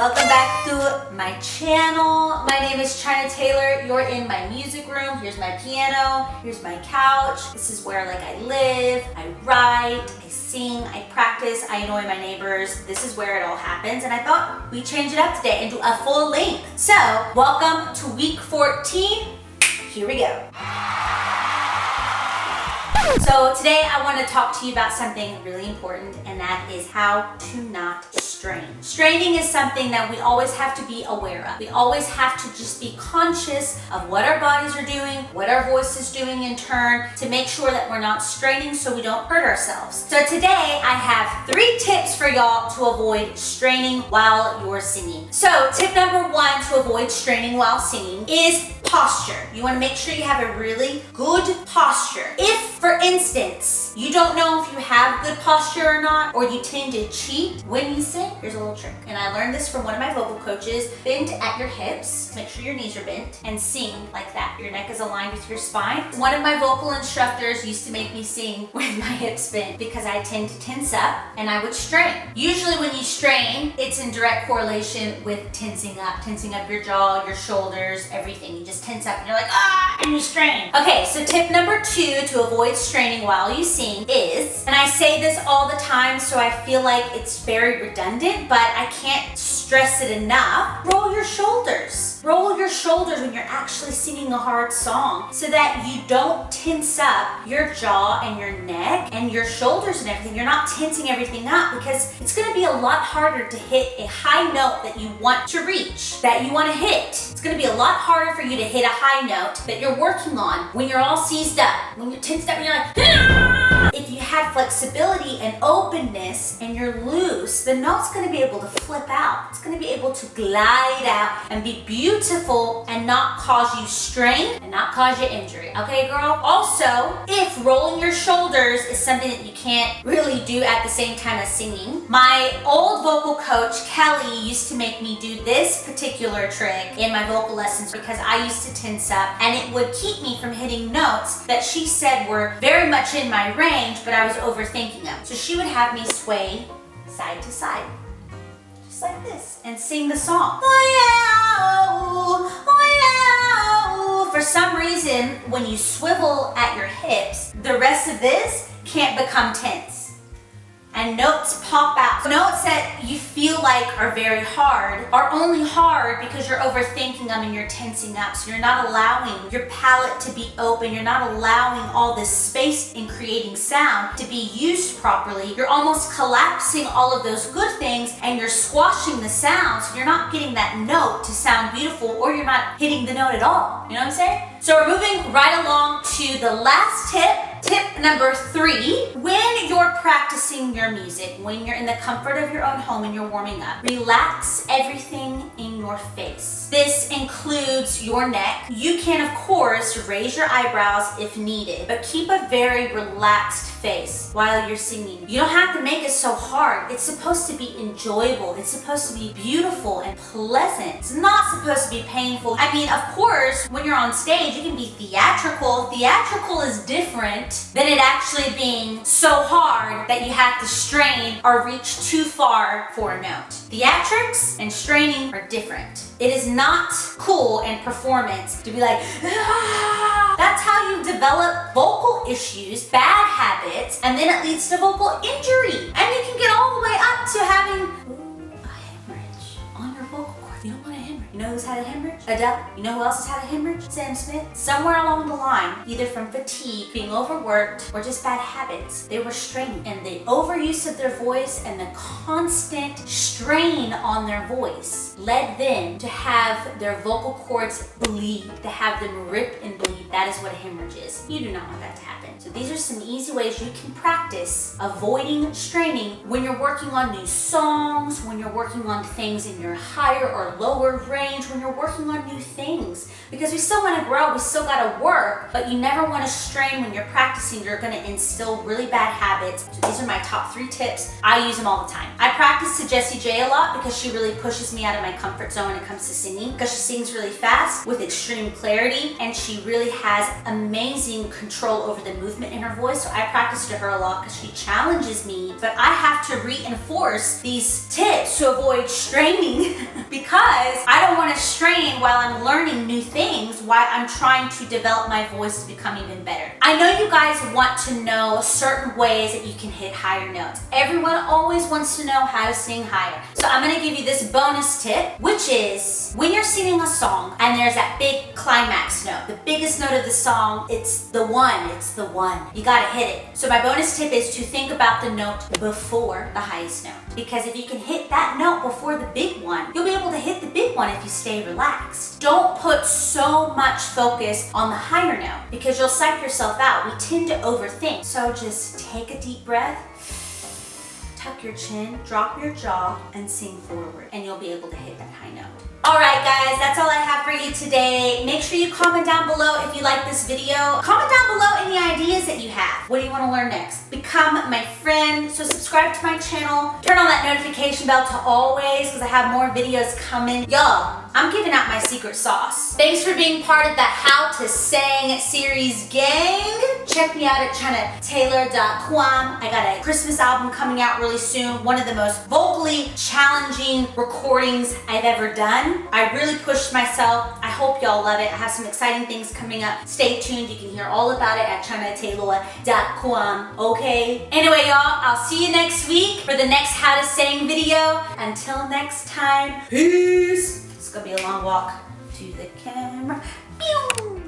welcome back to my channel. My name is Chynna Taylor. You're in my music room. Here's my piano, here's my couch. This is where I live, I write, I sing, I practice, I annoy my neighbors. This is where it all happens, and I thought we'd change it up today and do a full length. So, welcome to week 14. Here we go. So today I want to talk to you about something really important, and that is how to not strain. Straining is something that we always have to be aware of. We always have to just be conscious of what our bodies are doing, what our voice is doing in turn, to make sure that we're not straining so we don't hurt ourselves. So today I have 3 tips for y'all to avoid straining while you're singing. So tip number 1 to avoid straining while singing is posture. You want to make sure you have a really good posture. If, for instance, you don't know if you have good posture or not, or you tend to cheat when you sing, here's a little trick. And I learned this from one of my vocal coaches. Bend at your hips, make sure your knees are bent, and sing like that. Your neck is aligned with your spine. One of my vocal instructors used to make me sing with my hips bent because I tend to tense up and I would strain. Usually when you strain, it's in direct correlation with tensing up your jaw, your shoulders, everything. You just tense up and you're like, and you strain. Okay, so tip number 2 to avoid straining while you sing is, and I say this all the time so I feel like it's very redundant, but I can't stress it enough, roll your shoulders. Roll your shoulders when you're actually singing a hard song so that you don't tense up your jaw and your neck and your shoulders and everything. You're not tensing everything up because it's going to be a lot harder to hit a high note that you want to reach, that you want to hit. It's going to be a lot harder for you to hit a high note that you're working on when you're all seized up, when you're tensed up and you're like, ah! If you have flexibility and openness and you're loose, the note's going to be able to flip out. It's going to be able to glide out and be beautiful and not cause you strain and not cause you injury. Okay, girl? Also, if rolling your shoulders is something that you can't really do at the same time as singing, my old vocal coach, Kelly, used to make me do this particular trick in my vocal lessons because I used to tense up and it would keep me from hitting notes that she said were very much in my range, but I was overthinking them. So she would have me sway side to side, just like this, and sing the song. For some reason, when you swivel at your hips, the rest of this can't become tense. And notes pop out. Notes that you feel like are very hard are only hard because you're overthinking them and you're tensing up. So you're not allowing your palate to be open. You're not allowing all this space in creating sound to be used properly. You're almost collapsing all of those good things and you're squashing the sound. So you're not getting that note to sound beautiful, or you're not hitting the note at all. You know what I'm saying? So we're moving right along to the last tip. Tip number 3, when you're practicing your music, when you're in the comfort of your own home and you're warming up, relax everything in your face. This includes your neck. You can, of course, raise your eyebrows if needed, but keep a very relaxed face while you're singing. You don't have to make it so hard. It's supposed to be enjoyable. It's supposed to be beautiful and pleasant. It's not supposed to be painful. I mean, of course, when you're on stage, you can be theatrical. Theatrical is different than it actually being so hard that you have to strain or reach too far for a note. Theatrics and straining are different. It is not cool in performance to be like, ah! That's how you develop vocal issues, bad habits, and then it leads to vocal injury. And you can get all the way up to having a hemorrhage on your vocal cords. You don't want a hemorrhage. You know who's had a hemorrhage? Adele. You know who else has had a hemorrhage? Sam Smith. Somewhere along the line, either from fatigue, being overworked, or just bad habits, they were straining. And the overuse of their voice and the constant strain on their voice led them to have their vocal cords bleed, to have them rip and bleed. That is what a hemorrhage is. You do not want that to happen. So these are some easy ways you can practice avoiding straining when you're working on new songs, when you're working on things in your higher or lower range, when you're working on new things. Because we still want to grow, we still got to work, but you never want to strain when you're practicing. You're going to instill really bad habits. So these are my top 3 tips. I use them all the time. I practice to Jessie J a lot because she really pushes me out of my my comfort zone when it comes to singing because she sings really fast with extreme clarity, and she really has amazing control over the movement in her voice. So I practice to her a lot because she challenges me, but I have to reinforce these tips to avoid straining because I don't want to strain while I'm learning new things, while I'm trying to develop my voice to become even better. I know you guys want to know certain ways that you can hit higher notes. Everyone always wants to know how to sing higher. So I'm going to give you this bonus tip, which is when you're singing a song and there's that big climax note, the biggest note of the song, it's the one. You got to hit it. So my bonus tip is to think about the note before the highest note, because if you can hit that note before the big one, you'll be able to hit the big one if you stay relaxed. Don't put so much focus on the higher note because you'll psych yourself out. We tend to overthink. So just take a deep breath, tuck your chin, drop your jaw, and sing forward, and you'll be able to hit that high note. All right, guys, that's all I have for you today. Make sure you comment down below if you like this video. Comment down below any ideas that you have. What do you want to learn next? Become my friend. So subscribe to my channel. Turn on that notification bell to always, because I have more videos coming. Y'all, I'm giving out my secret sauce. Thanks for being part of the How to Sing series, gang. Check me out at ChynnaTaylor.com. I got a Christmas album coming out really soon. One of the most vocally challenging recordings I've ever done. I really pushed myself. I hope y'all love it. I have some exciting things coming up. Stay tuned. You can hear all about it at ChynnaTaylor.com. Okay? Anyway, y'all, I'll see you next week for the next How to Sing video. Until next time, peace. It's gonna be a long walk to the camera. Pew!